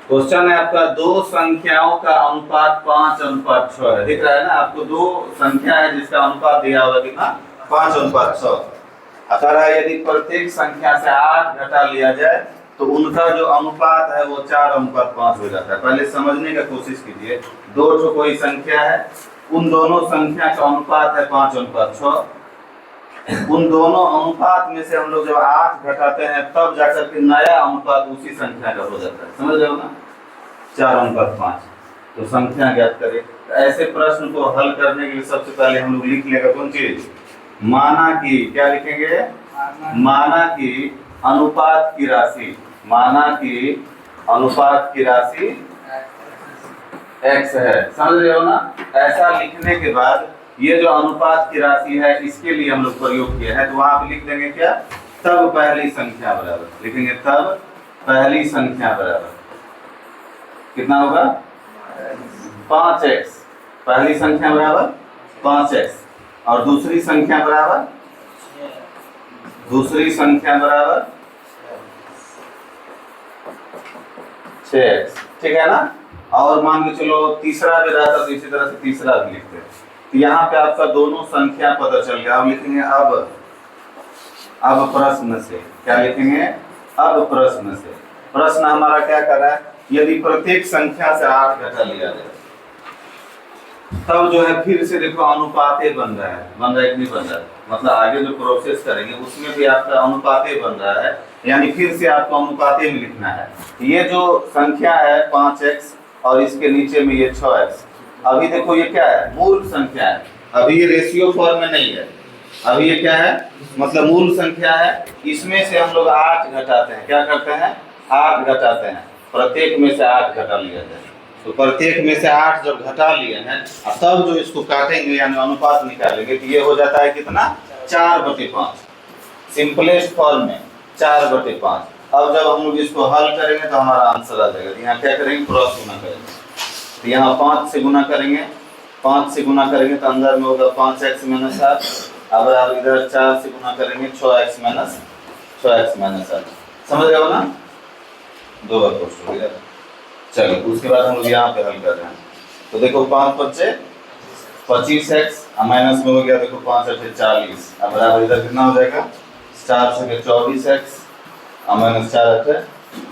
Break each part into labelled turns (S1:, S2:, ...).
S1: Question है आपका दो संख्याओं का अनुपात 5:6 है। दिख रहा है ना आपको, दो संख्या है जिसका अनुपात दिया हुआ कितना 5:6। अतः यदि प्रत्येक संख्या से 8 घटा लिया जाए तो उनका जो अनुपात है वो 4:5 हो जाता है। पहले समझने का कोशिश कीजिए, दो जो कोई संख्या है, उन दोनों संख्या का अनुपात है 5:6। उन दोनों अनुपात में से हम लोग जब 8 घटाते हैं तब जाकर के नया अनुपात उसी संख्या का हो जाता है। समझ रहे हो ना, 4:5। तो संख्या ज्ञात करें। ऐसे प्रश्न को हल करने के लिए सबसे पहले हम लोग लिख लेगा कौन चीज, माना कि, क्या लिखेंगे, माना कि अनुपात की राशि, माना कि अनुपात की राशि x है। समझ रहे हो ना। ऐसा लिखने के बाद ये जो अनुपात की राशि है इसके लिए हम लोग प्रयोग किया है, तो वहां पे लिख देंगे क्या, तब पहली संख्या बराबर, लिखेंगे तब पहली संख्या बराबर कितना होगा 5x। पहली संख्या बराबर 5x और दूसरी संख्या बराबर, दूसरी संख्या बराबर 6x। ठीक है ना। और मान के चलो तीसरा भी रहता तो इसी तरह से तीसरा भी लिखते हैं। तो यहाँ पे आपका दोनों संख्या पता चल गया। अब लिखेंगे अब प्रश्न से, क्या लिखेंगे, अब प्रश्न से। प्रश्न हमारा क्या कर रहा है, यदि प्रत्येक संख्या से 8 घटा लिया जाए तब जो है फिर से देखो अनुपाते बन रहा है, बन रहा है कि नहीं बन रहा है, मतलब आगे जो प्रोसेस करेंगे उसमें भी आपका अनुपाते बन रहा है, यानी फिर से आपको अनुपाते में लिखना है। ये जो संख्या है 5x और इसके नीचे में ये 6x, अभी देखो ये क्या है, मूल संख्या है, अभी ये रेशियो फॉर्म में नहीं है, अभी ये क्या है, मतलब मूल संख्या है। इसमें से हम लोग 8 घटाते हैं, क्या करते हैं, 8 घटाते हैं, प्रत्येक में से 8 घटा लिया जाए। तो प्रत्येक में से 8 जब घटा लिए हैं तब जो इसको काटेंगे यानी अनुपात निकालेंगे तो ये हो जाता है कितना, 4/5। सिंपलेस्ट फॉर्म में 4/5। अब जब हम लोग इसको हल करेंगे तो हमारा आंसर आ जाएगा। यहाँ क्या करेंगे, क्रॉस गुना करेंगे। तो यहाँ 5 से गुना करेंगे, 5 से गुना करेंगे तो अंदर में होगा 5x - 8। अब आप इधर 4 से गुना करेंगे 6x - 8। समझ रहे हो ना, 2 बार पोस्ट हो गया। चलिए उसके बाद हम लोग यहाँ पे हल कर रहे हैं। तो देखो 5 बच्चे 25x माइनस में हो गया, देखो 5 × 8 = 40। अब बराबर इधर कितना हो जाएगा, 4 × 7 = 24x माइनस 4 × 8 =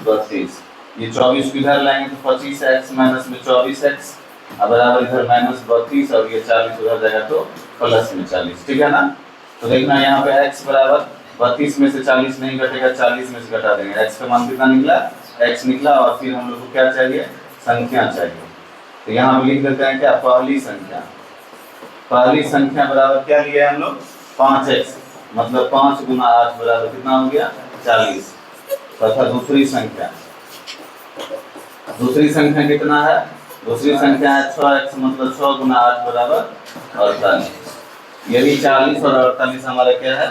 S1: 32। ये 24 को इधर लाएंगे तो 25x माइनस में 24x, अब बराबर इधर -32 और ये 40 उधर जाएगा तो प्लस में 40। ठीक है ना। तो देखना यहाँ पे x बराबर 32 में से 40 नहीं घटेगा, 40 में से घटा देंगे। x का मान कितना निकला, x निकला। और फिर हम लोग को क्या चाहिए, संख्या चाहिए। तो यहाँ पे लिख देते हैं क्या, पहली संख्या। पहली संख्या बराबर क्या लिया हम लोग, 5x, मतलब 5 × 8 बराबर कितना हो गया, 40। तथा दूसरी संख्या, दूसरी संख्या कितना है, दूसरी संख्या है 6x, मतलब 6 × 8 बराबर 48। यही 40 और 48 हमारा क्या है,